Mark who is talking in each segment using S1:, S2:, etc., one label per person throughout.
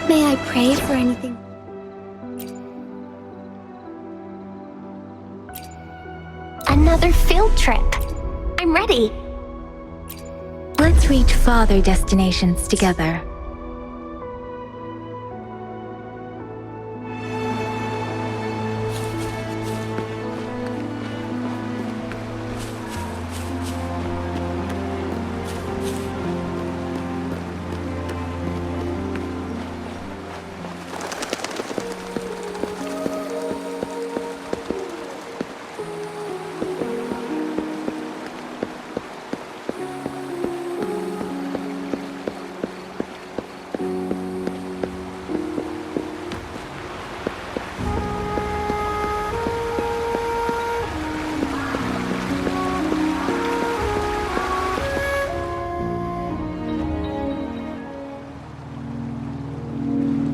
S1: May I pray for anything? Another field trip. I'm ready.
S2: Let's reach farther destinations together.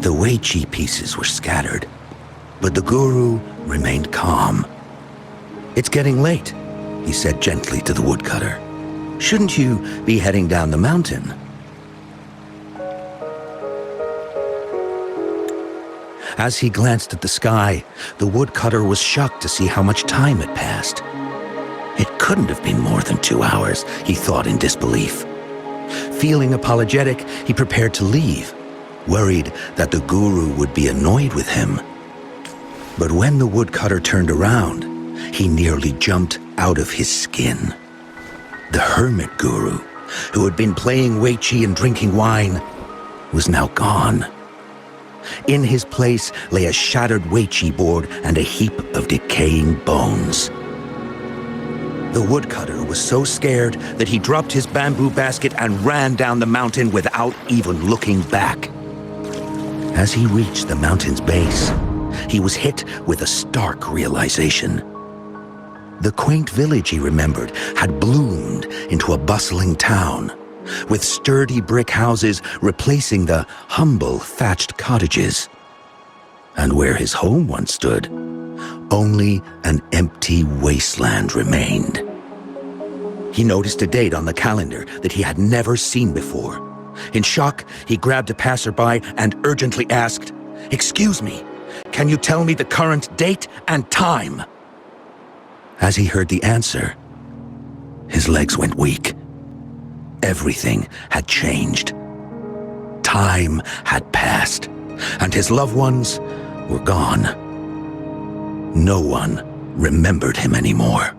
S3: The Weiqi pieces were scattered, but the guru remained calm. "It's getting late," he said gently to the woodcutter. "Shouldn't you be heading down the mountain?" As he glanced at the sky, the woodcutter was shocked to see how much time had passed. It couldn't have been more than 2 hours, he thought in disbelief. Feeling apologetic, he prepared to leave, worried that the guru would be annoyed with him. But when the woodcutter turned around, he nearly jumped out of his skin. The hermit guru, who had been playing Weiqi and drinking wine, was now gone. In his place lay a shattered Weiqi board and a heap of decaying bones. The woodcutter was so scared that he dropped his bamboo basket and ran down the mountain without even looking back. As he reached the mountain's base, he was hit with a stark realization. The quaint village he remembered had bloomed into a bustling town, with sturdy brick houses replacing the humble thatched cottages. And where his home once stood, only an empty wasteland remained. He noticed a date on the calendar that he had never seen before. In shock, he grabbed a passerby and urgently asked, "Excuse me, can you tell me the current date and time?" As he heard the answer, his legs went weak. Everything had changed. Time had passed, and his loved ones were gone. No one remembered him anymore.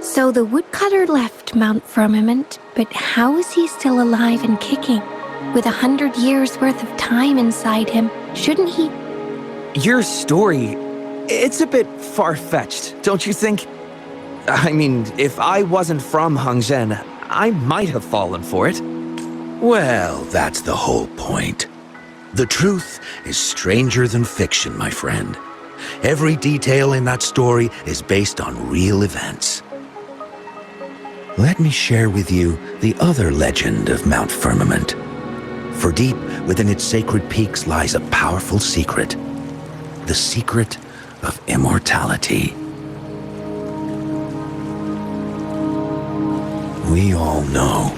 S1: So the woodcutter left Mount Firmament, but how is he still alive and kicking? With 100 years worth of time inside him, shouldn't he?
S4: Your story, it's a bit far-fetched, don't you think? I mean, if I wasn't from Hongzhen, I might have fallen for it.
S3: Well, that's the whole point. The truth is stranger than fiction, my friend. Every detail in that story is based on real events. Let me share with you the other legend of Mount Firmament. For deep within its sacred peaks lies a powerful secret. The secret of immortality. We all know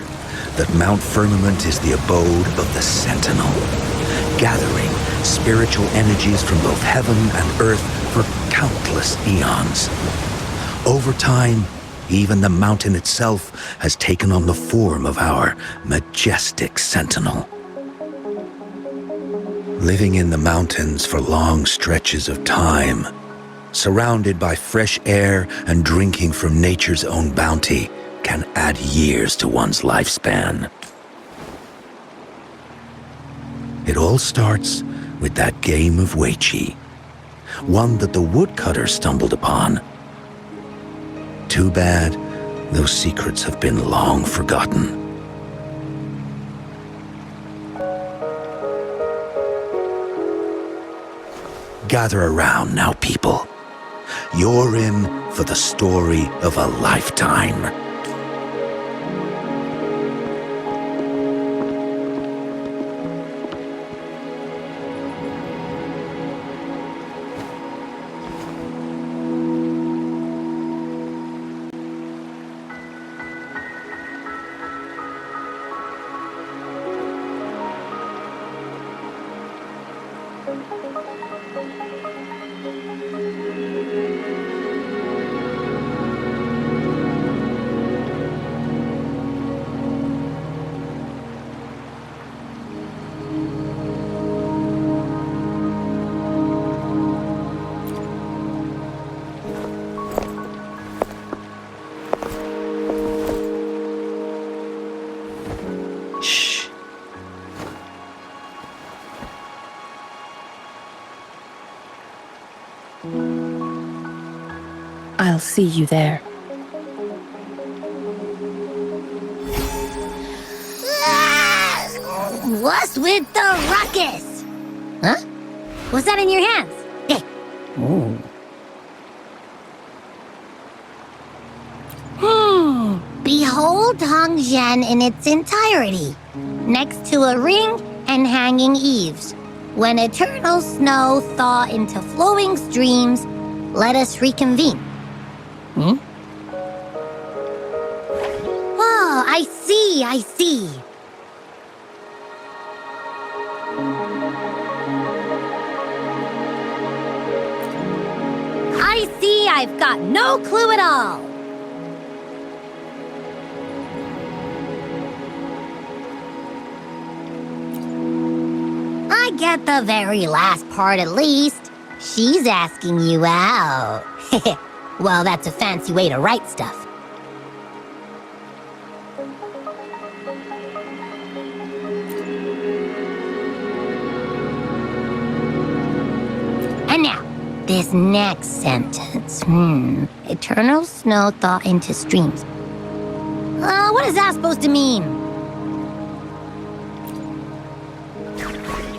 S3: that Mount Firmament is the abode of the Sentinel, gathering spiritual energies from both heaven and earth for countless eons. Over time, even the mountain itself has taken on the form of our majestic sentinel. Living in the mountains for long stretches of time, surrounded by fresh air and drinking from nature's own bounty, can add years to one's lifespan. It all starts with that game of Weiqi, one that the woodcutter stumbled upon. Too bad those secrets have been long forgotten. Gather around now, people. You're in for the story of a lifetime. Shh.
S2: I'll see you there.
S5: What's with the ruckus? Huh? What's that in your hands? Hey. Behold Hongzhen in its entirety, next to a ring and hanging eaves. When eternal snow thaw into flowing streams, let us reconvene. Oh, I see, I see. I see I've got no clue at all. I get the very last part at least. She's asking you out. Well, that's a fancy way to write stuff. And now, this next sentence. Eternal snow thaw into streams. What is that supposed to mean?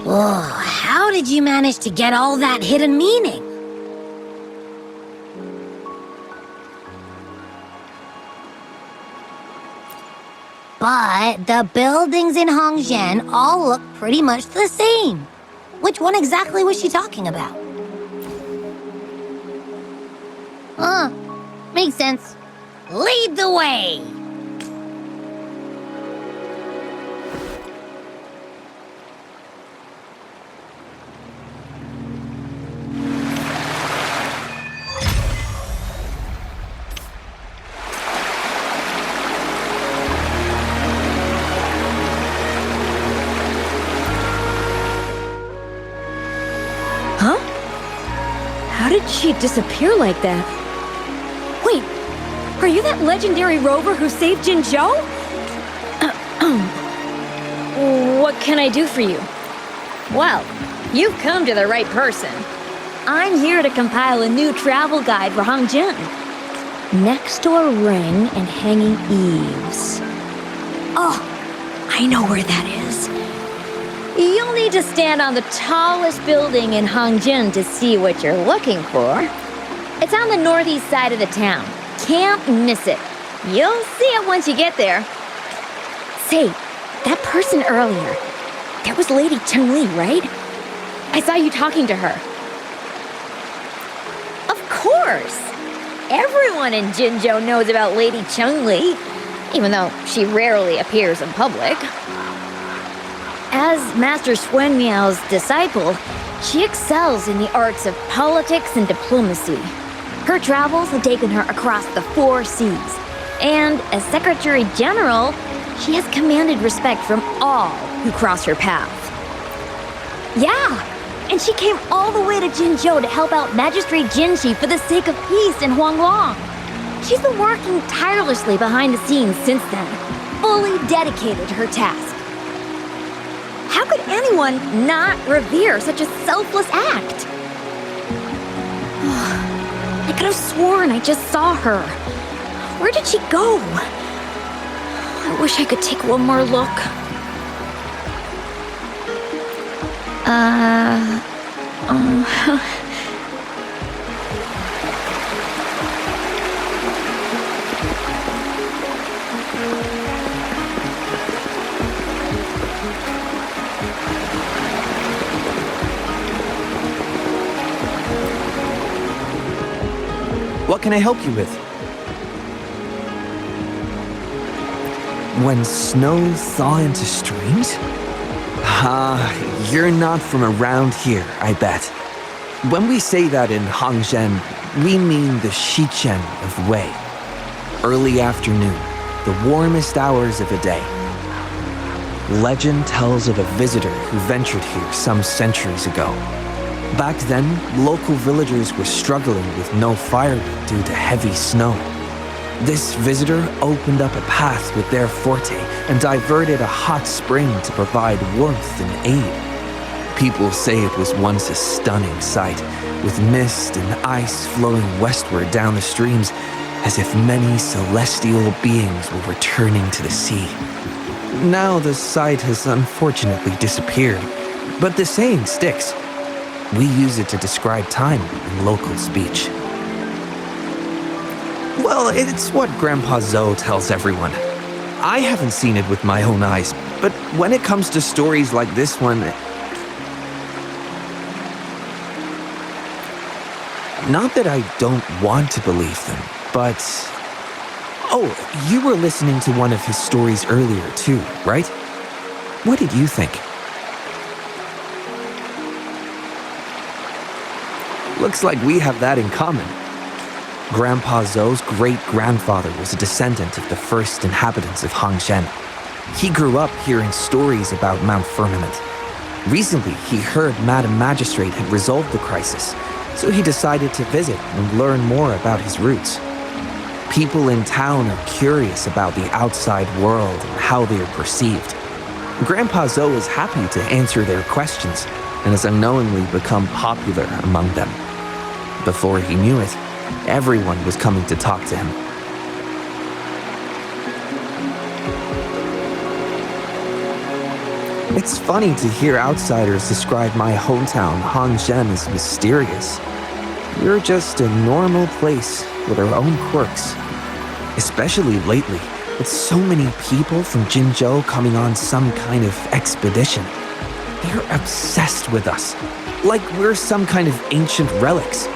S5: Oh, how did you manage to get all that hidden meaning? But the buildings in Hongzhen all look pretty much the same. Which one exactly was she talking about? Makes sense. Lead the way!
S6: Huh? How did she disappear like that? Wait, are you that legendary rover who saved Jinzhou? What can I do for you? Well, you've come to the right person. I'm here to compile a new travel guide for Hongzhen. Next to a ring and hanging eaves. Oh, I know where that is. You'll need to stand on the tallest building in Hongzhen to see what you're looking for. It's on the northeast side of the town. Can't miss it. You'll see it once you get there. Say, that person earlier, that was Lady Changli, right? I saw you talking to her. Of course! Everyone in Jinzhou knows about Lady Changli, even though she rarely appears in public. As Master Swen Miao's disciple, she excels in the arts of politics and diplomacy. Her travels have taken her across the 4 seas, and as Secretary General, she has commanded respect from all who cross her path. Yeah, and she came all the way to Jinzhou to help out Magistrate Jinshi for the sake of peace in Huanglong. She's been working tirelessly behind the scenes since then, fully dedicated to her task. How could anyone not revere such a selfless act? I could have sworn I just saw her. Where did she go? I wish I could take one more look.
S4: What can I help you with? When snow thaw into streams? You're not from around here, I bet. When we say that in Hangzhen, we mean the Shichen of Wei. Early afternoon, the warmest hours of the day. Legend tells of a visitor who ventured here some centuries ago. Back then, local villagers were struggling with no firewood due to heavy snow. This visitor opened up a path with their forte and diverted a hot spring to provide warmth and aid. People say it was once a stunning sight, with mist and ice flowing westward down the streams, as if many celestial beings were returning to the sea. Now the sight has unfortunately disappeared, but the saying sticks. We use it to describe time in local speech. Well, it's what Grandpa Zoe tells everyone. I haven't seen it with my own eyes, but when it comes to stories like this one... Not that I don't want to believe them, but... Oh, you were listening to one of his stories earlier too, right? What did you think? Looks like we have that in common. Grandpa Zoe's great-grandfather was a descendant of the first inhabitants of Hangzhen. He grew up hearing stories about Mount Firmament. Recently, he heard Madam Magistrate had resolved the crisis, so he decided to visit and learn more about his roots. People in town are curious about the outside world and how they are perceived. Grandpa Zoe is happy to answer their questions and has unknowingly become popular among them. Before he knew it, everyone was coming to talk to him. It's funny to hear outsiders describe my hometown, Hangzhen, as mysterious. We're just a normal place with our own quirks. Especially lately, with so many people from Jinzhou coming on some kind of expedition. They're obsessed with us, like we're some kind of ancient relics.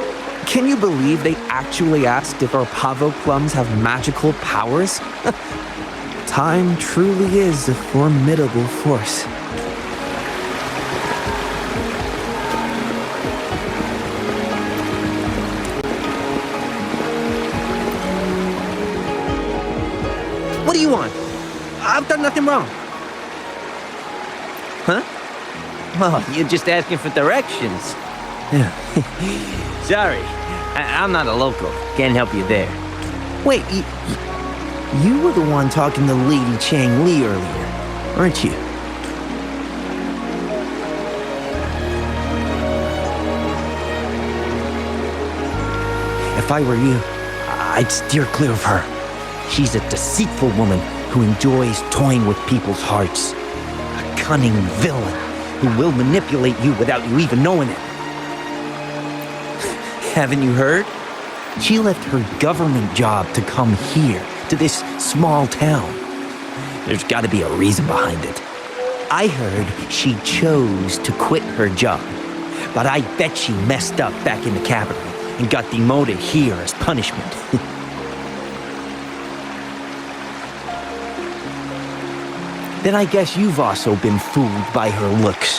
S4: Can you believe they actually asked if our pavo plums have magical powers? Time truly is a formidable force. What do you want? I've done nothing wrong. Huh?
S7: Oh, you're just asking for directions. Sorry, I'm not a local. Can't help you there.
S8: Wait, you were the one talking to Lady Changli earlier, weren't you? If I were you, I'd steer clear of her. She's a deceitful woman who enjoys toying with people's hearts. A cunning villain who will manipulate you without you even knowing it. Haven't you heard? She left her government job to come here, to this small town. There's gotta be a reason behind it. I heard she chose to quit her job, but I bet she messed up back in the capital and got demoted here as punishment. Then I guess you've also been fooled by her looks.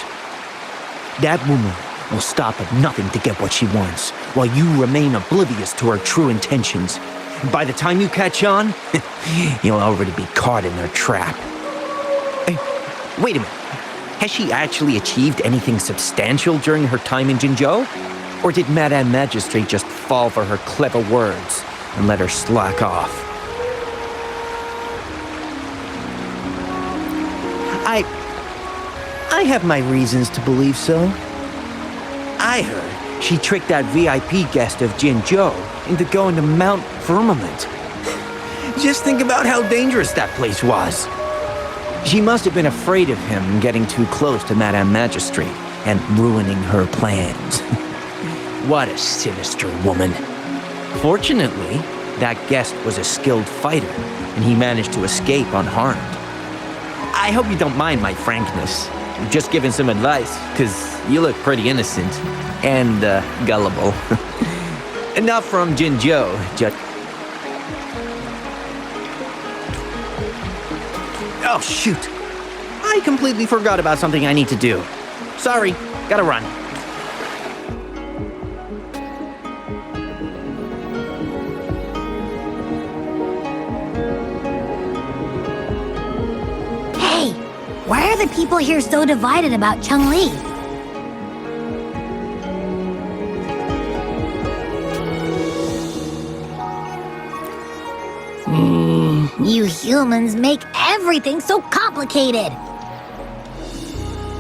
S8: That woman will stop at nothing to get what she wants, while you remain oblivious to her true intentions. And by the time you catch on, you'll already be caught in her trap. Hey, wait a minute. Has she actually achieved anything substantial during her time in Jinzhou? Or did Madame Magistrate just fall for her clever words and let her slack off? I have my reasons to believe so. I heard she tricked that VIP guest of Jinzhou into going to Mount Firmament. Just think about how dangerous that place was. She must have been afraid of him getting too close to Madame Magistrate and ruining her plans. What a sinister woman. Fortunately, that guest was a skilled fighter, and he managed to escape unharmed. I hope you don't mind my frankness. I'm just giving some advice, because you look pretty innocent and gullible. Enough from Jinzhou, just... Oh, shoot. I I completely forgot about something I need to do. Sorry, gotta run.
S5: Hey, why are the people here so divided about Changli? You humans make everything so complicated.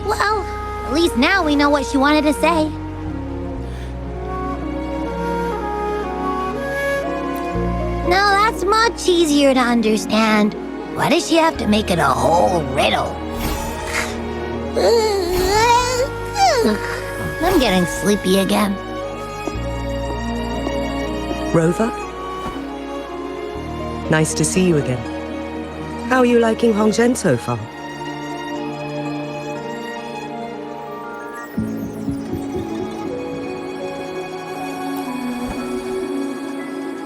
S5: Well, at least now we know what she wanted to say. No, that's much easier to understand. Why does she have to make it a whole riddle? I'm getting sleepy again.
S9: Rover? Nice to see you again. How are you liking Hongzhen so far?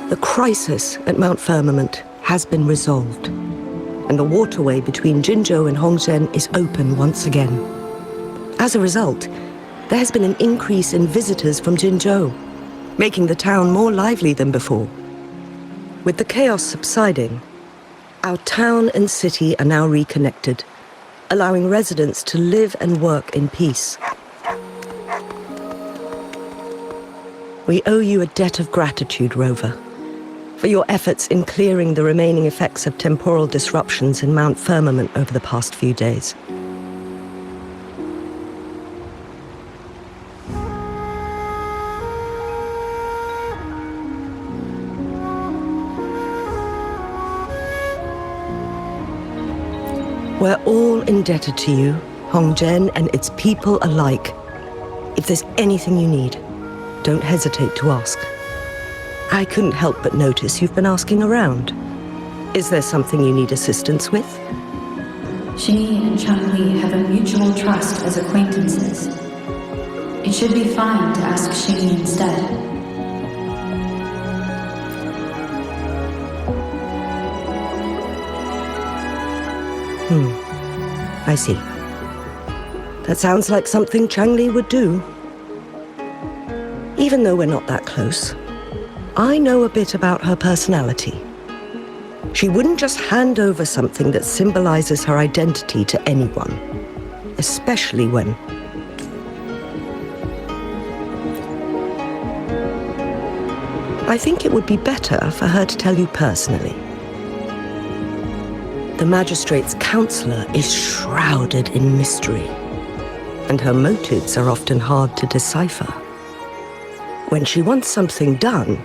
S9: The crisis at Mount Firmament has been resolved, and the waterway between Jinzhou and Hongzhen is open once again. As a result, there has been an increase in visitors from Jinzhou, making the town more lively than before. With the chaos subsiding, our town and city are now reconnected, allowing residents to live and work in peace. We owe you a debt of gratitude, Rover, for your efforts in clearing the remaining effects of temporal disruptions in Mount Firmament over the past few days. We're all indebted to you, Hongzhen and its people alike. If there's anything you need, don't hesitate to ask. I couldn't help but notice you've been asking around. Is there something you need assistance with?
S2: She and Changli have a mutual trust as acquaintances. It should be fine to ask Xing instead.
S9: I see. That sounds like something Changli would do. Even though we're not that close, I know a bit about her personality. She wouldn't just hand over something that symbolizes her identity to anyone, especially when... I think it would be better for her to tell you personally. The magistrate's counselor is shrouded in mystery, and her motives are often hard to decipher. When she wants something done,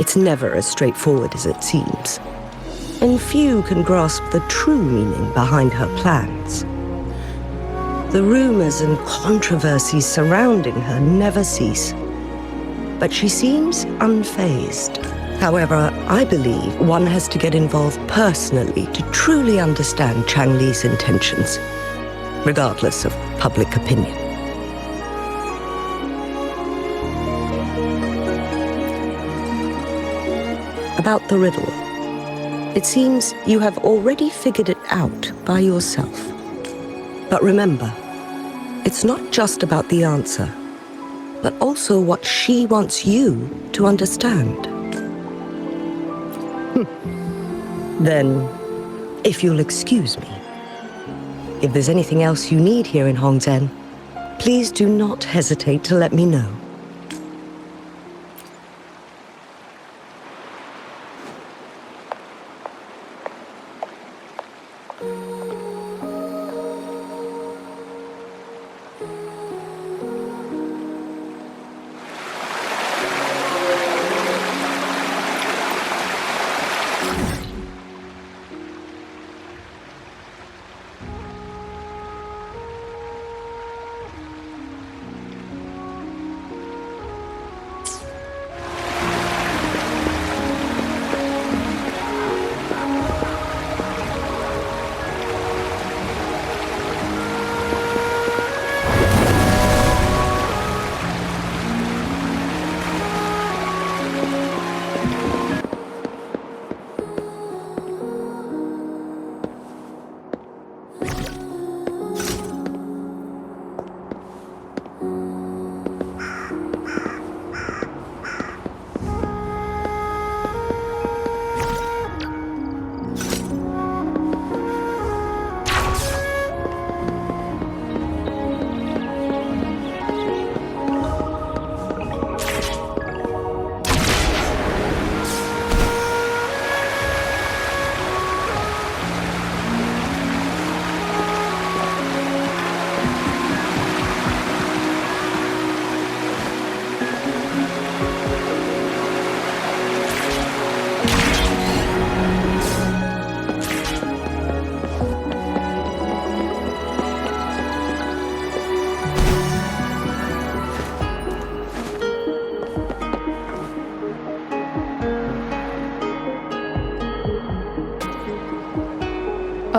S9: it's never as straightforward as it seems, and few can grasp the true meaning behind her plans. The rumors and controversies surrounding her never cease, but she seems unfazed. However, I believe one has to get involved personally to truly understand Changli's intentions, regardless of public opinion. About the riddle, it seems you have already figured it out by yourself. But remember, it's not just about the answer, but also what she wants you to understand. Then, if you'll excuse me, if there's anything else you need here in Hongzhen, please do not hesitate to let me know.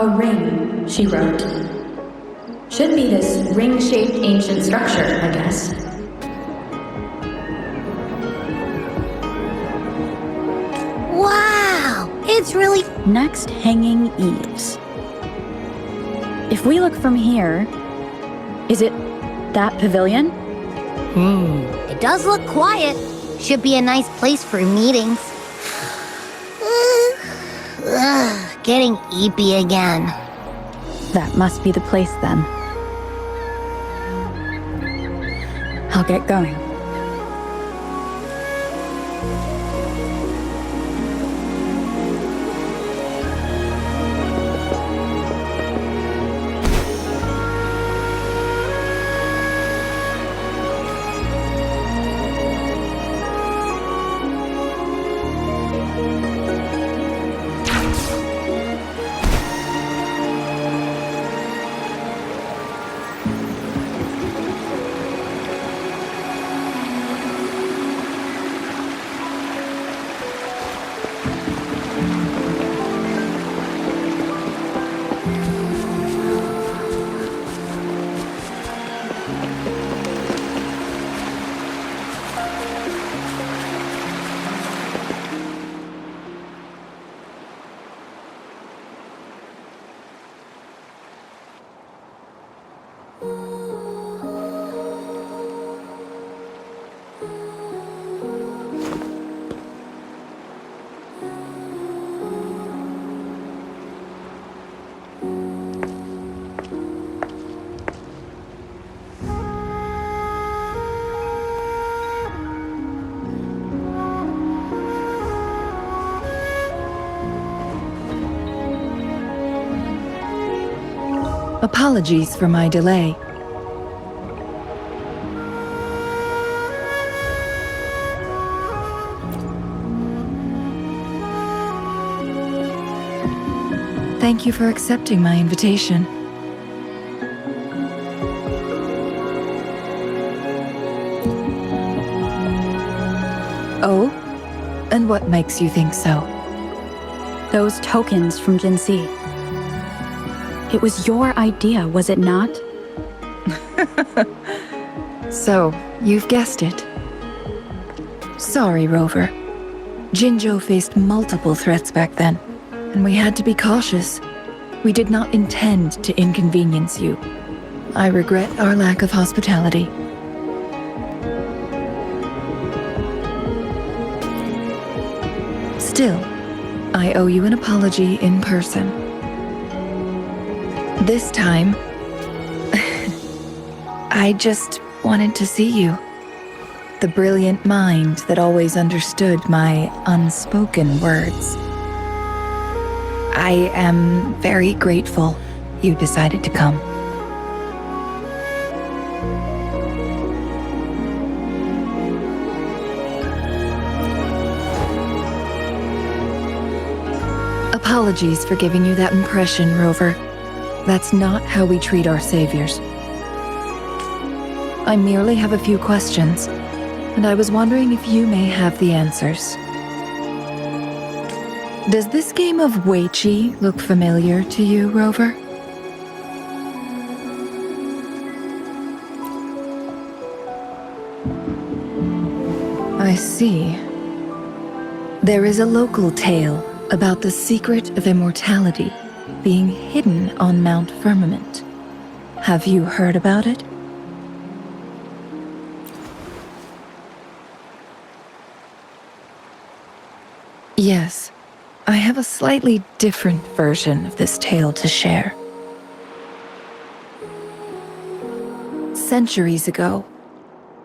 S2: A ring, she wrote. Should be this ring-shaped ancient structure, I guess.
S5: Wow! It's really...
S10: Next, hanging eaves. If we look from here, is it that pavilion?
S5: It does look quiet. Should be a nice place for meetings. Getting eepy again.
S10: That must be the place then. I'll get going.
S11: Apologies for my delay. Thank you for accepting my invitation. Oh? And what makes you think so?
S10: Those tokens from Jinxi. It was your idea, was it not?
S11: So, you've guessed it. Sorry, Rover. Jinzhou faced multiple threats back then, and we had to be cautious. We did not intend to inconvenience you. I regret our lack of hospitality. Still, I owe you an apology in person. This time, I just wanted to see you. The brilliant mind that always understood my unspoken words. I am very grateful you decided to come. Apologies for giving you that impression, Rover. That's not how we treat our saviors. I merely have a few questions, and I was wondering if you may have the answers. Does this game of Weiqi look familiar to you, Rover? I see. There is a local tale about the secret of immortality being hidden on Mount Firmament. Have you heard about it? Yes, I have a slightly different version of this tale to share. Centuries ago,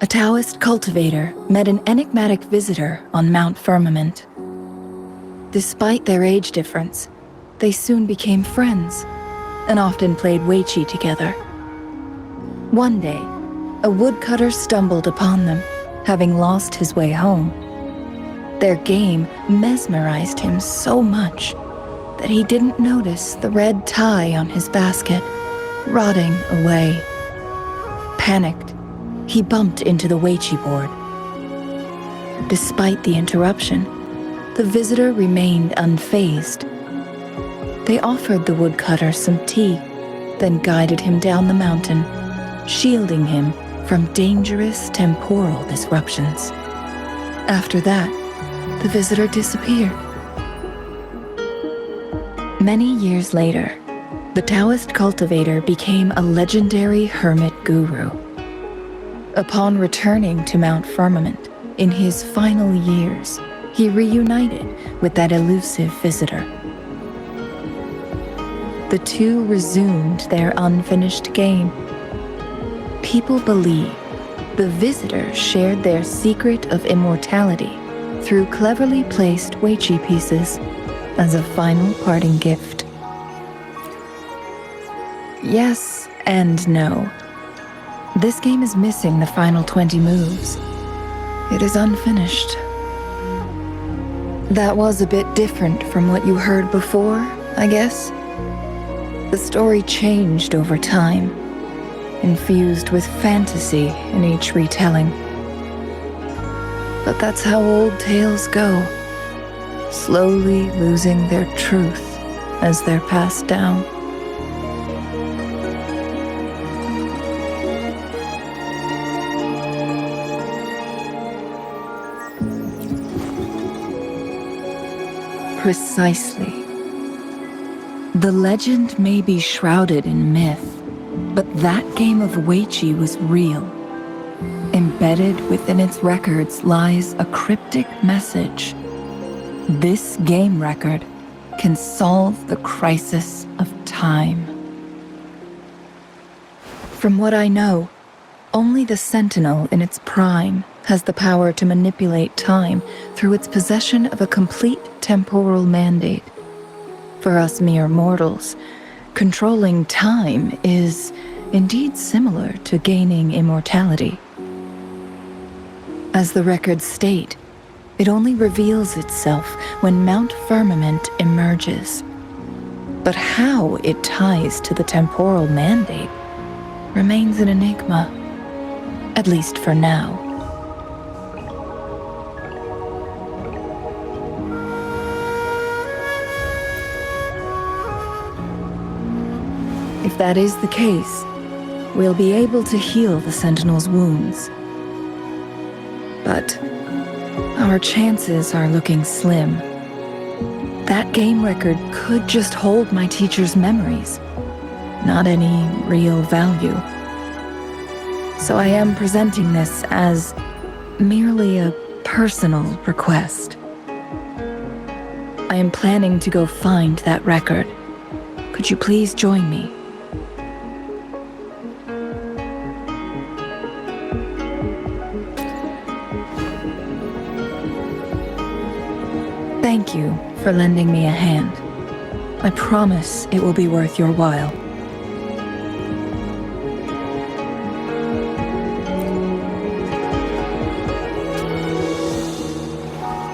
S11: a Taoist cultivator met an enigmatic visitor on Mount Firmament. Despite their age difference, they soon became friends and often played Weiqi together. One day, a woodcutter stumbled upon them, having lost his way home. Their game mesmerized him so much that he didn't notice the red tie on his basket, rotting away. Panicked, he bumped into the Weiqi board. Despite the interruption, the visitor remained unfazed. They offered the woodcutter some tea, then guided him down the mountain, shielding him from dangerous temporal disruptions. After that, the visitor disappeared. Many years later, the Taoist cultivator became a legendary hermit guru. Upon returning to Mount Firmament in his final years, he reunited with that elusive visitor. The two resumed their unfinished game. People believe the visitor shared their secret of immortality through cleverly placed Weiqi pieces as a final parting gift. Yes and no. This game is missing the final 20 moves. It is unfinished. That was a bit different from what you heard before, I guess. The story changed over time, infused with fantasy in each retelling. But that's how old tales go, slowly losing their truth as they're passed down. Precisely. The legend may be shrouded in myth, but that game of Weiqi was real. Embedded within its records lies a cryptic message. This game record can solve the crisis of time. From what I know, only the Sentinel in its prime has the power to manipulate time through its possession of a complete temporal mandate. For us mere mortals, controlling time is indeed similar to gaining immortality. As the records state, it only reveals itself when Mount Firmament emerges. But how it ties to the temporal mandate remains an enigma, at least for now. If that is the case, we'll be able to heal the Sentinel's wounds. But our chances are looking slim. That game record could just hold my teacher's memories, not any real value. So I am presenting this as merely a personal request. I am planning to go find that record. Could you please join me? Thank you for lending me a hand. I promise it will be worth your while.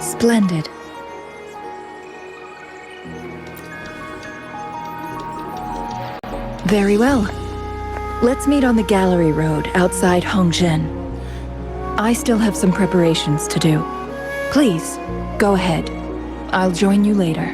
S11: Splendid. Very well. Let's meet on the gallery road outside Hongzhen. I still have some preparations to do. Please, go ahead. I'll join you later.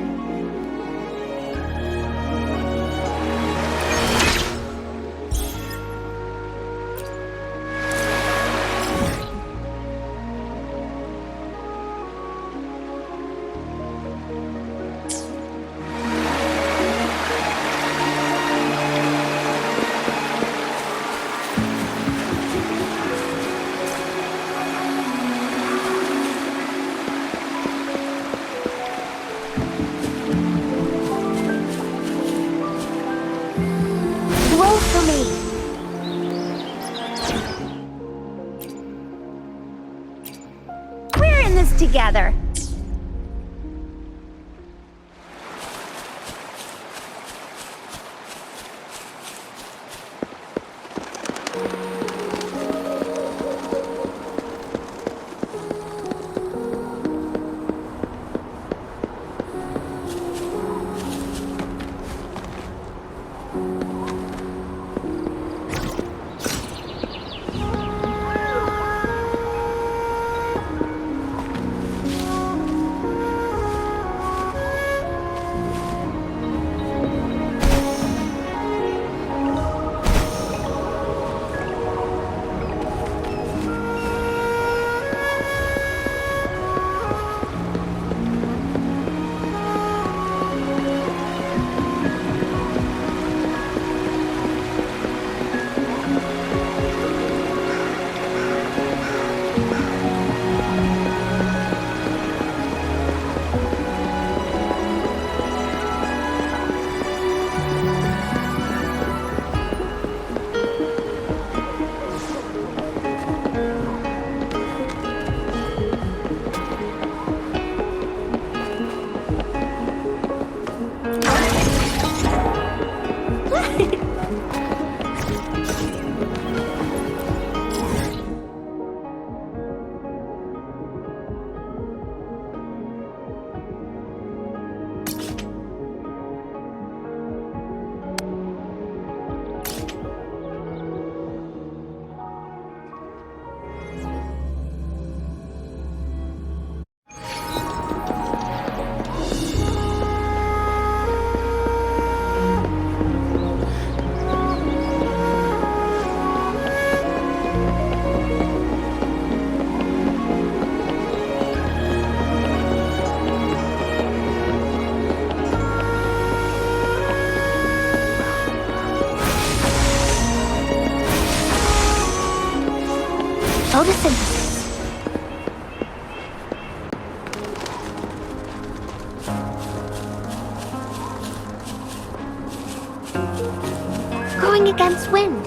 S5: Together.
S1: Photosynthesis. Going against wind.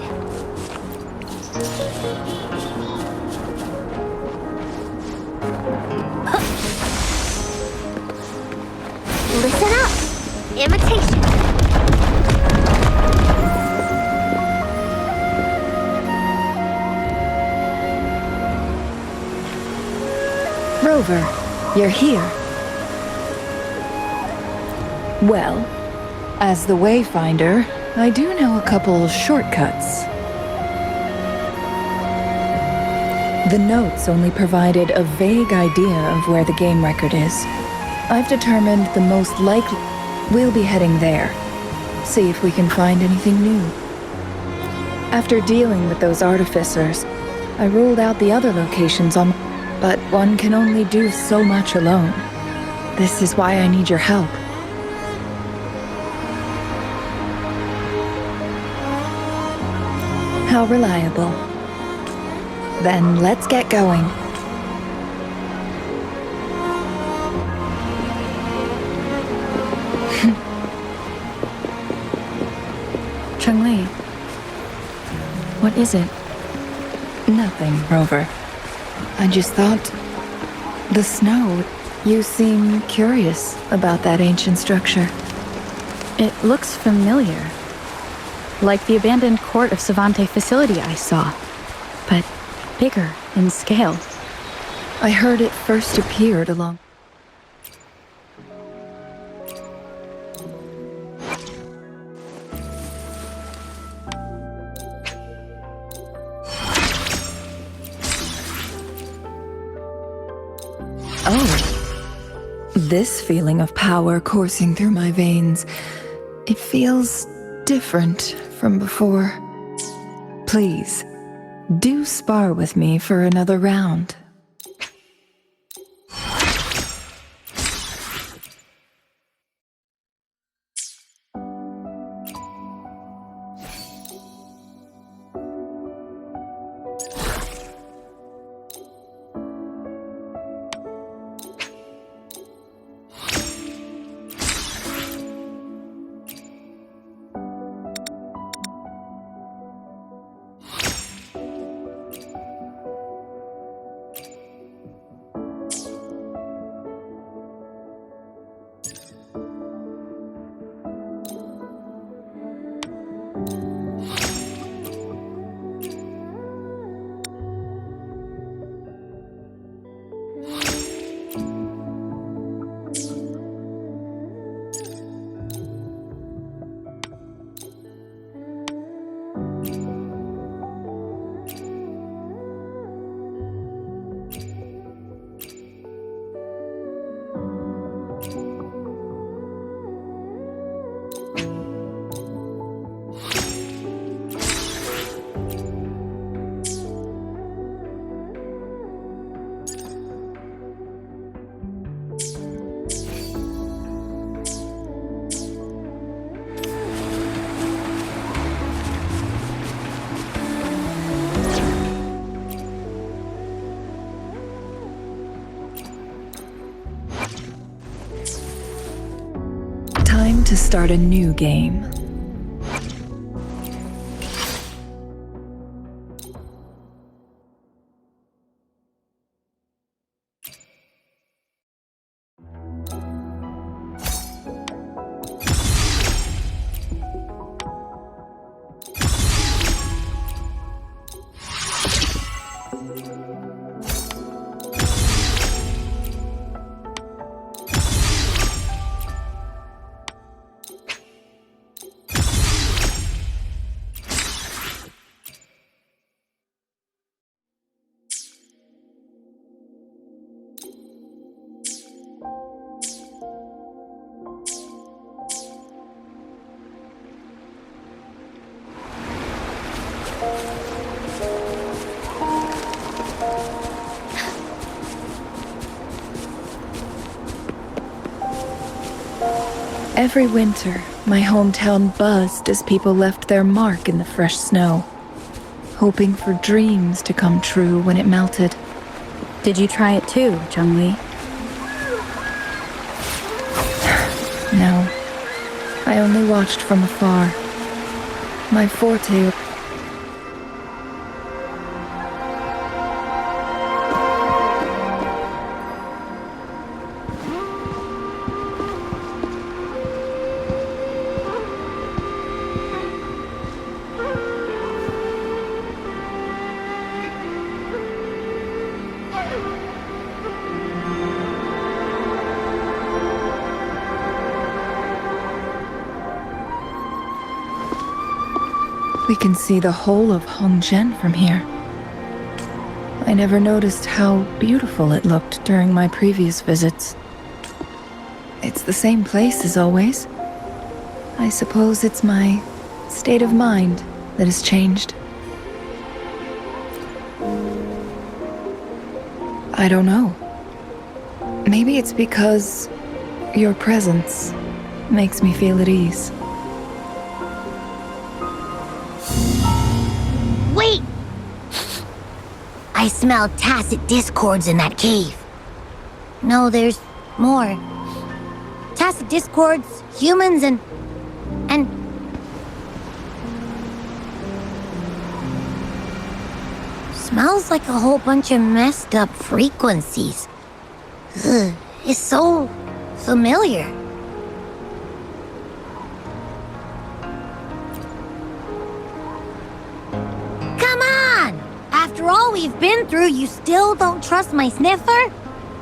S1: Listen up! Imitation.
S11: Rover, you're here. Well, as the Wayfinder, I do know a couple shortcuts. The notes only provided a vague idea of where the game record is. I've determined the most likely we'll be heading there. See if we can find anything new. After dealing with those artificers, I ruled out the other locations on, but one can only do so much alone. This is why I need your help. How reliable. Then let's get going.
S10: Changli, what is it?
S11: Nothing, Rover. I just thought... the snow... You seem curious about that ancient structure.
S10: It looks familiar. Like the abandoned court of Savante facility I saw, but bigger in scale.
S11: I heard it first appeared along... Oh, this feeling of power coursing through my veins, it feels different from before. Please, do spar with me for another round. Time to start a new game. Every winter, my hometown buzzed as people left their mark in the fresh snow. hoping for dreams to come true when it melted.
S10: Did you try it too, Changli?
S11: No, I only watched from afar. My forte. We can see the whole of Hongzhen from here. I never noticed how beautiful it looked during my previous visits. It's the same place as always. I suppose it's my state of mind that has changed. I don't know. Maybe it's because your presence makes me feel at ease.
S5: Wait! I smell tacit discords in that cave. No, there's more. Tacit discords, humans, and... Smells like a whole bunch of messed up frequencies. Ugh, it's so familiar. Come on! After all we've been through, you still don't trust my sniffer?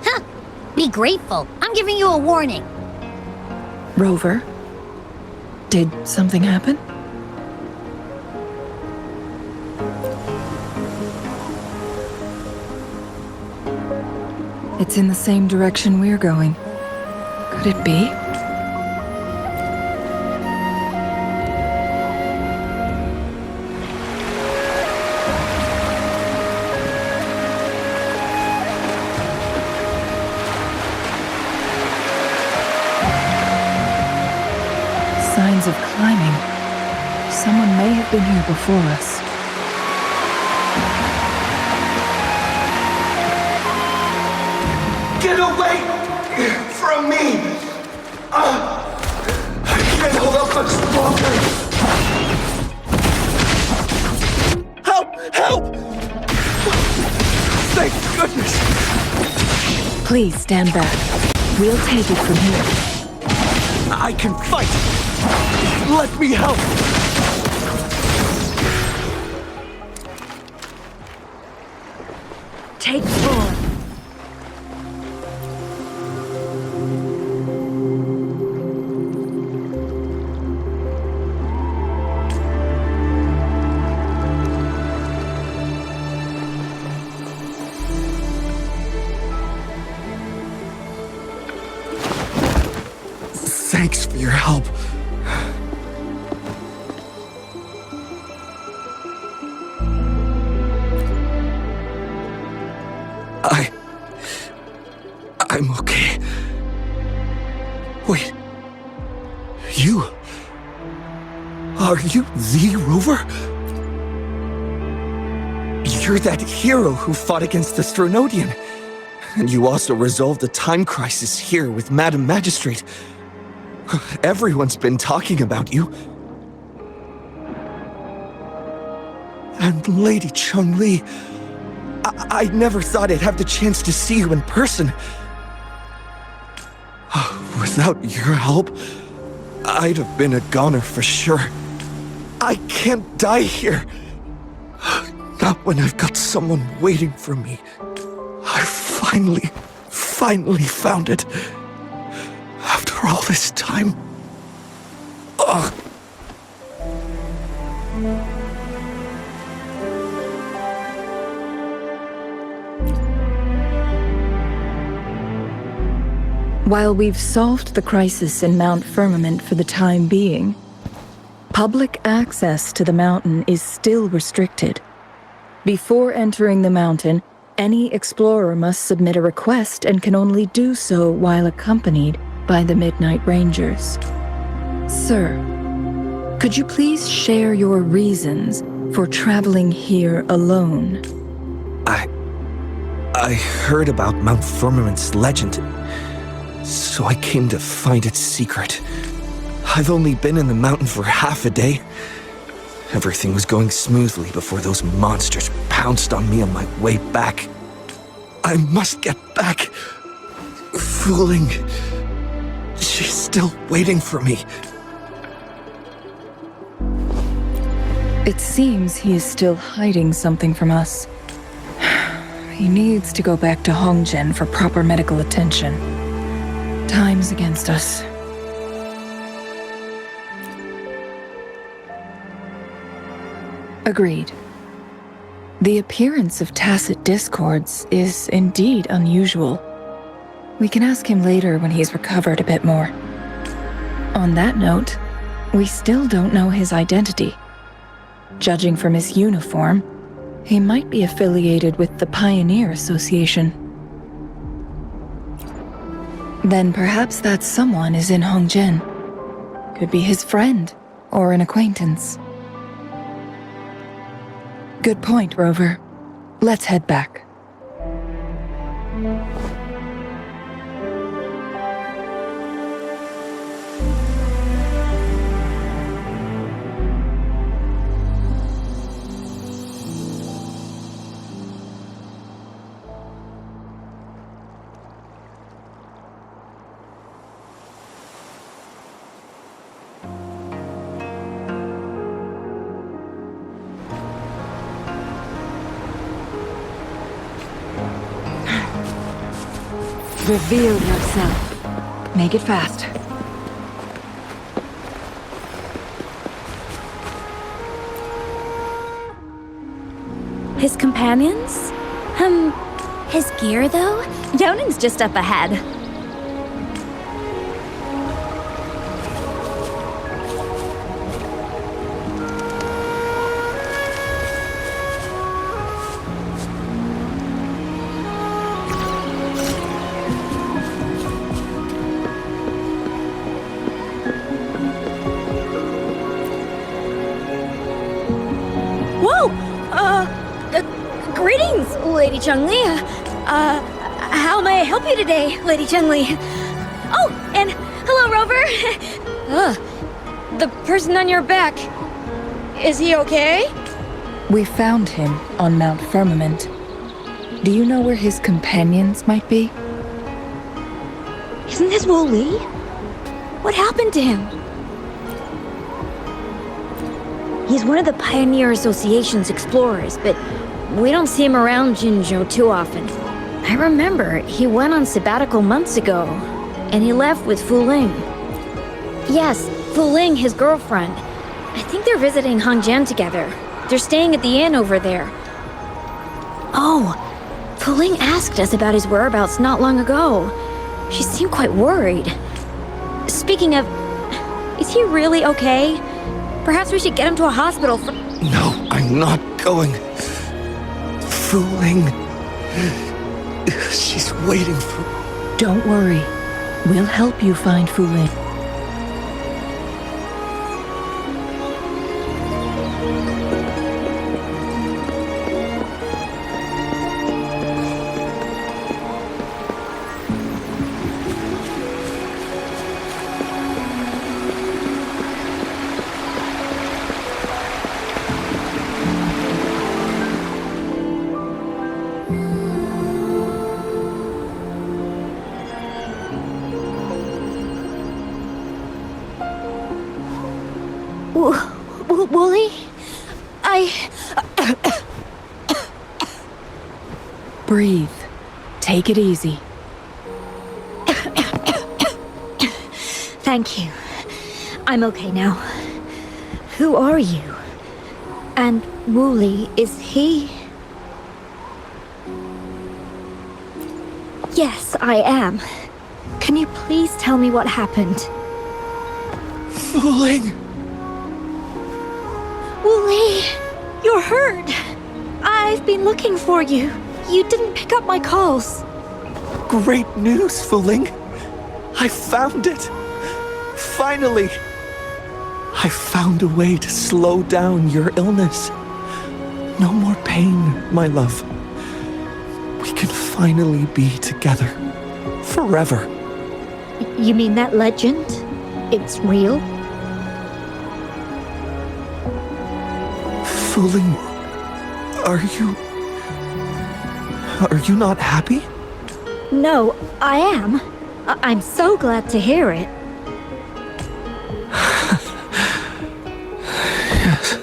S5: Huh! Be grateful. I'm giving you a warning.
S11: Rover, did something happen? It's in the same direction we're going. Could it be? Signs of climbing. Someone may have been here before us.
S12: Get away from me! I can't hold up much longer! Help! Help! Thank goodness!
S11: Please stand back. We'll take it from here.
S12: I can fight! Let me help!
S10: Take four.
S12: Thanks for your help. I'm okay. Wait. You? Are you the Rover? You're that hero who fought against the Stronodian. And you also resolved the time crisis here with Madam Magistrate. Everyone's been talking about you. And Lady Changli, I never thought I'd have the chance to see you in person. Without your help, I'd have been a goner for sure. I can't die here. Not when I've got someone waiting for me. I finally found it. After all this time. Ugh.
S11: While we've solved the crisis in Mount Firmament for the time being, public access to the mountain is still restricted. Before entering the mountain, any explorer must submit a request and can only do so while accompanied by the Midnight Rangers. Sir, could you please share your reasons for traveling here alone.
S12: I heard about Mount Firmament's legend, so I came to find its secret. I've only been in the mountain for half a day. Everything was going smoothly before those monsters pounced on me on my way back. I must get back. Fooling. She's still waiting for me.
S11: It seems he is still hiding something from us. He needs to go back to Hongzhen for proper medical attention. Time's against us. Agreed. The appearance of tacit discords is indeed unusual. We can ask him later when he's recovered a bit more. On that note, we still don't know his identity. Judging from his uniform, he might be affiliated with the Pioneer Association. Then perhaps that someone is in Hongzhen. Could be his friend or an acquaintance. Good point, Rover. Let's head back. Reveal yourself. Make it fast.
S10: His companions?
S1: His gear, though?
S10: Downing's just up ahead.
S6: Greetings, Lady Changli. How may I help you today, Lady Changli? Oh, and hello, Rover. The person on your back. Is he okay?
S11: We found him on Mount Firmament. Do you know where his companions might be?
S6: Isn't this Wu Li? What happened to him? He's one of the Pioneer Association's explorers, but we don't see him around Jinzhou too often. I remember he went on sabbatical months ago, and he left with Fu Ling. Yes, Fu Ling, his girlfriend. I think they're visiting Hongzhen together. They're staying at the inn over there. Oh, Fu Ling asked us about his whereabouts not long ago. She seemed quite worried. Speaking of, is he really okay? Perhaps we should get him to a hospital for—
S12: No, I'm not going. Fooling. She's waiting for—
S11: Don't worry. We'll help you find Fu Ling.
S6: Wooly?
S11: Breathe. Take it easy.
S6: Thank you. I'm okay now. Who are you? And Wooly, is he? Yes, I am. Can you please tell me what happened?
S12: Fooling.
S6: Wooly, you're hurt. I've been looking for you. You didn't pick up my calls.
S12: Great news, Fooling. I found it. Finally. I found a way to slow down your illness. No more pain, my love. We can finally be together. Forever.
S6: You mean that legend? It's real?
S12: Fully. Are you not happy?
S6: No, I am. I'm so glad to hear it.
S12: Yes.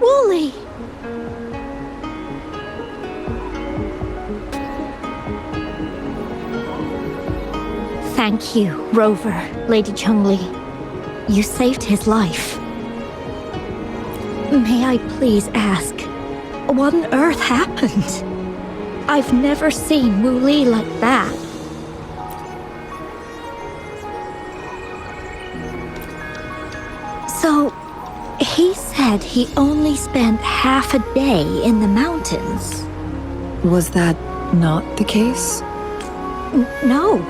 S6: Wooly! Thank you, Rover, Lady Changli. You saved his life. May I please ask, what on earth happened? I've never seen Wu Li like that. So, he said he only spent half a day in the mountains.
S11: Was that not the case?
S6: No,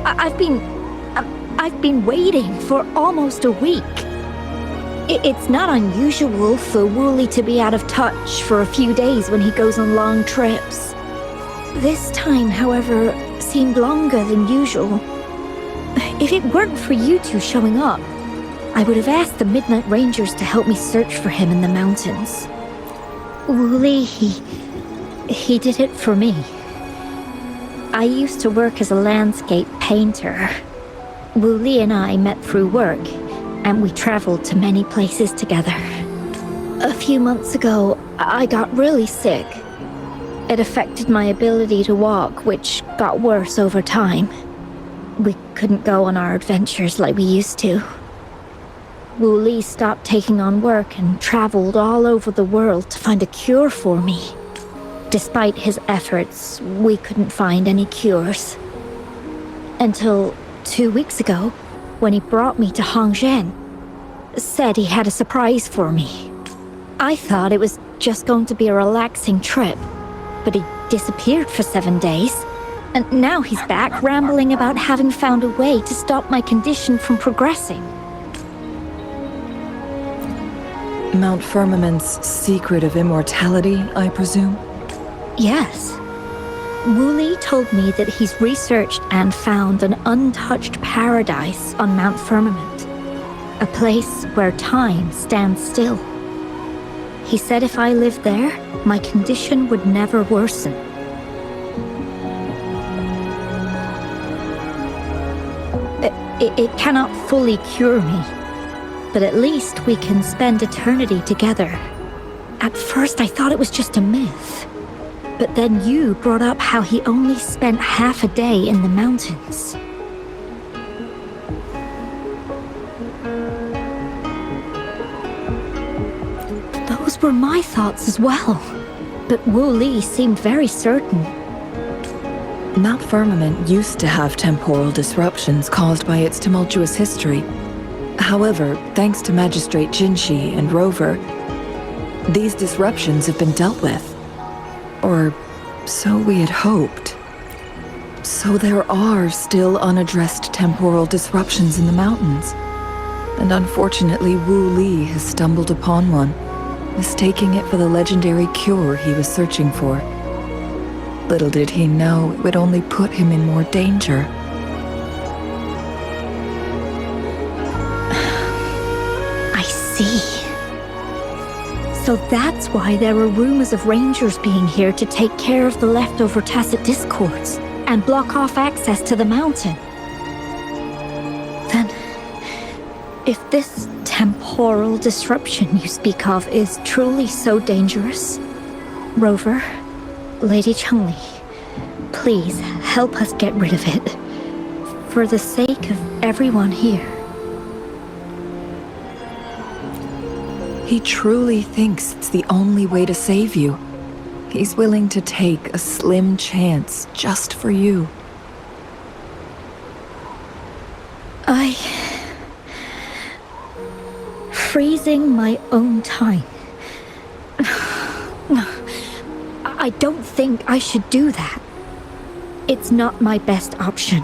S6: I've been waiting for almost a week. It's not unusual for Wooly to be out of touch for a few days when he goes on long trips. This time, however, seemed longer than usual. If it weren't for you two showing up, I would have asked the Midnight Rangers to help me search for him in the mountains. Wooly, he did it for me. I used to work as a landscape painter. Wooly and I met through work, and we traveled to many places together. A few months ago, I got really sick. It affected my ability to walk, which got worse over time. We couldn't go on our adventures like we used to. Wu Li stopped taking on work and traveled all over the world to find a cure for me. Despite his efforts, we couldn't find any cures. Until 2 weeks ago, when he brought me to Hongzhen, said he had a surprise for me. I thought it was just going to be a relaxing trip, but he disappeared for 7 days, and now he's back rambling about having found a way to stop my condition from progressing.
S11: Mount Firmament's secret of immortality, I presume?
S6: Yes. Wooly told me that he's researched and found an untouched paradise on Mount Firmament, a place where time stands still. He said if I lived there, my condition would never worsen. It cannot fully cure me, but at least we can spend eternity together. At first I thought it was just a myth. But then you brought up how he only spent half a day in the mountains. Those were my thoughts as well. But Wu Li seemed very certain.
S11: Mount Firmament used to have temporal disruptions caused by its tumultuous history. However, thanks to Magistrate Jinshi and Rover, these disruptions have been dealt with. Or so we had hoped. So there are still unaddressed temporal disruptions in the mountains. And unfortunately, Wu Li has stumbled upon one, mistaking it for the legendary cure he was searching for. Little did he know it would only put him in more danger.
S6: I see. So that's why there were rumors of rangers being here to take care of the leftover tacit discords and block off access to the mountain. Then, if this temporal disruption you speak of is truly so dangerous, Rover, Lady Changli, please help us get rid of it, for the sake of everyone here.
S11: He truly thinks it's the only way to save you. He's willing to take a slim chance just for you.
S6: Freezing my own time. I don't think I should do that. It's not my best option.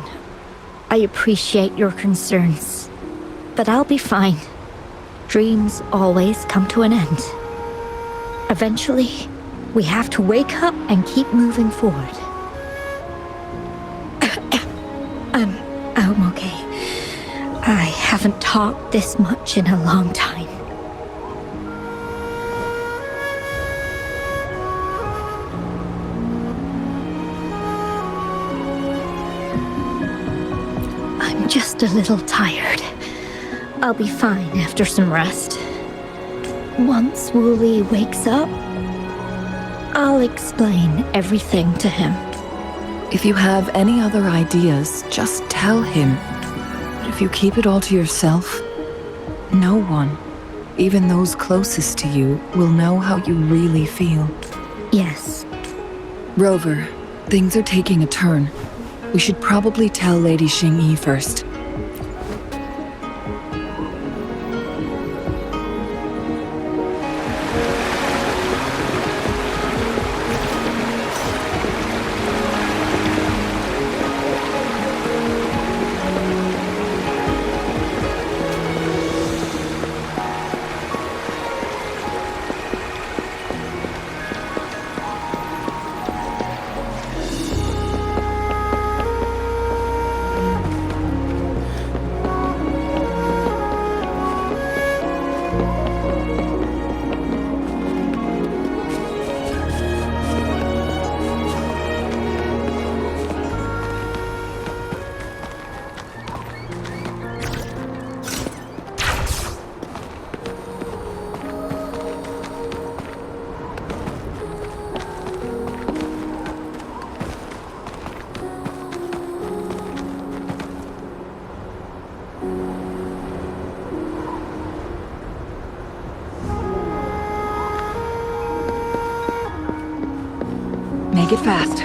S6: I appreciate your concerns, but I'll be fine. Dreams always come to an end. Eventually, we have to wake up and keep moving forward. I'm okay. I haven't talked this much in a long time. I'm just a little tired. I'll be fine after some rest. Once Wooly wakes up, I'll explain everything to him.
S11: If you have any other ideas, just tell him. But if you keep it all to yourself, no one, even those closest to you, will know how you really feel.
S6: Yes.
S11: Rover, things are taking a turn. We should probably tell Lady Xingyi first. Make it fast.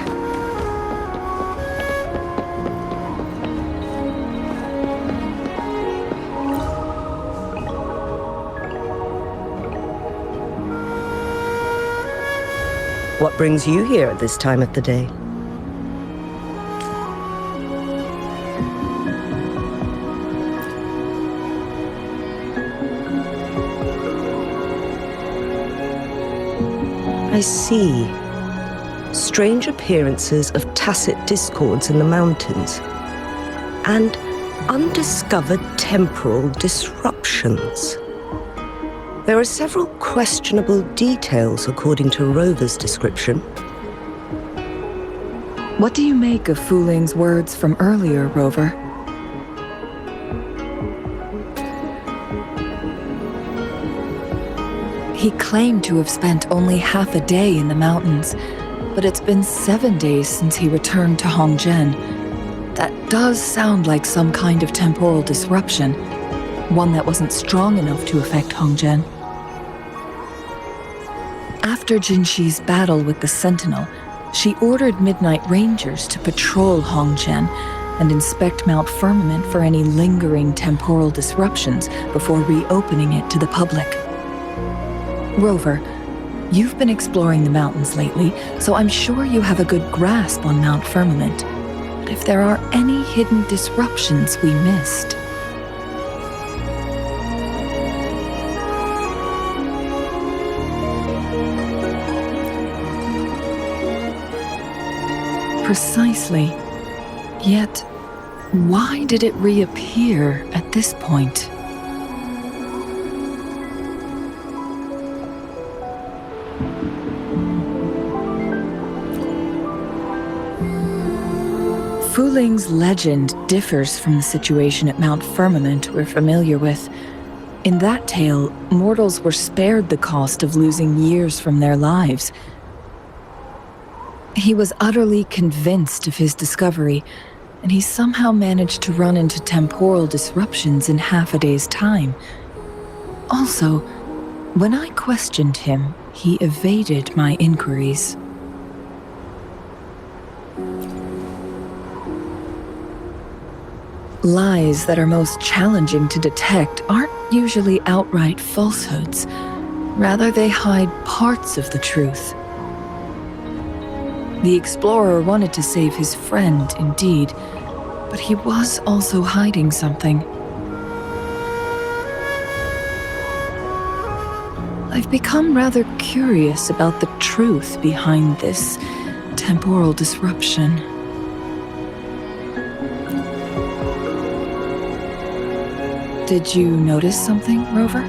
S9: What brings you here at this time of the day? I see. Strange appearances of tacit discords in the mountains, and undiscovered temporal disruptions. There are several questionable details according to Rover's description.
S11: What do you make of Fuling's words from earlier, Rover? He claimed to have spent only half a day in the mountains, but it's been 7 days since he returned to Hongzhen. That does sound like some kind of temporal disruption, one that wasn't strong enough to affect Hongzhen. After Jinxi's battle with the Sentinel, she ordered Midnight Rangers to patrol Hongzhen and inspect Mount Firmament for any lingering temporal disruptions before reopening it to the public. Rover, you've been exploring the mountains lately, so I'm sure you have a good grasp on Mount Firmament. But if there are any hidden disruptions we missed... Precisely. Yet, why did it reappear at this point? Fuling's legend differs from the situation at Mount Firmament we're familiar with. In that tale, mortals were spared the cost of losing years from their lives. He was utterly convinced of his discovery, and he somehow managed to run into temporal disruptions in half a day's time. Also, when I questioned him, he evaded my inquiries. Lies that are most challenging to detect aren't usually outright falsehoods. Rather, they hide parts of the truth. The explorer wanted to save his friend, indeed, but he was also hiding something. I've become rather curious about the truth behind this temporal disruption. Did you notice something, Rover?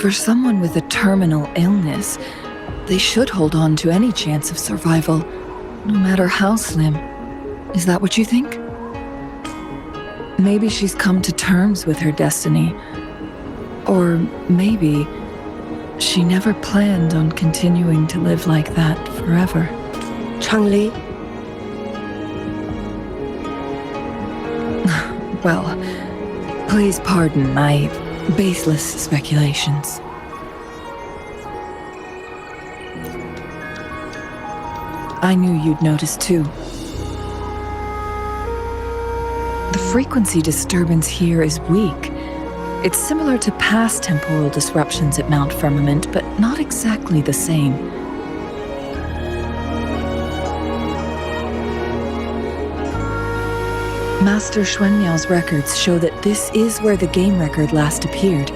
S11: For someone with a terminal illness, they should hold on to any chance of survival, no matter how slim. Is that what you think? Maybe she's come to terms with her destiny. Or maybe she never planned on continuing to live like that forever.
S9: Changli?
S11: Well, please pardon my baseless speculations. I knew you'd notice too. The frequency disturbance here is weak. It's similar to past temporal disruptions at Mount Firmament, but not exactly the same. Master Xuanmiao's records show that this is where the game record last appeared.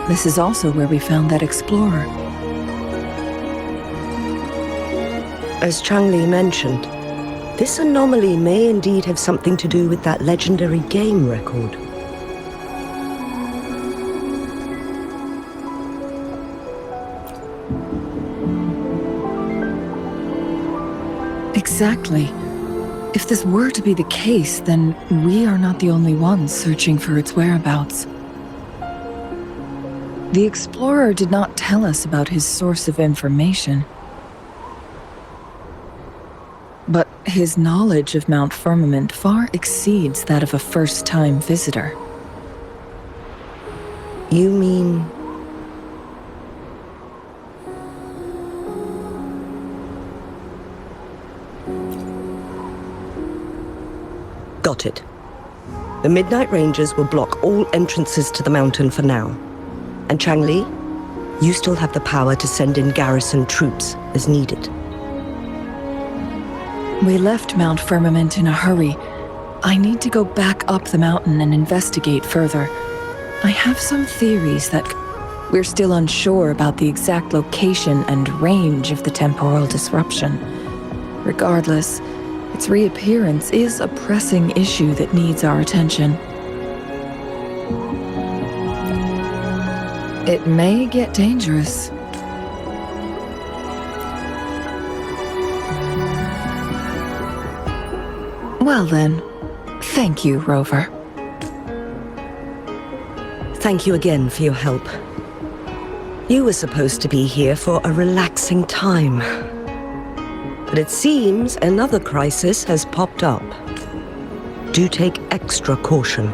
S11: This is also where we found that explorer.
S9: As Changli mentioned, this anomaly may indeed have something to do with that legendary game record.
S11: Exactly. If this were to be the case, then we are not the only ones searching for its whereabouts. The explorer did not tell us about his source of information. But his knowledge of Mount Firmament far exceeds that of a first-time visitor.
S9: You mean... Got it. The Midnight Rangers will block all entrances to the mountain for now. And Changli, you still have the power to send in garrison troops as needed.
S11: We left Mount Firmament in a hurry. I need to go back up the mountain and investigate further. I have some theories that we're still unsure about the exact location and range of the temporal disruption. Regardless, its reappearance is a pressing issue that needs our attention. It may get dangerous. Well then, thank you, Rover.
S9: Thank you again for your help. You were supposed to be here for a relaxing time. But it seems another crisis has popped up. Do take extra caution.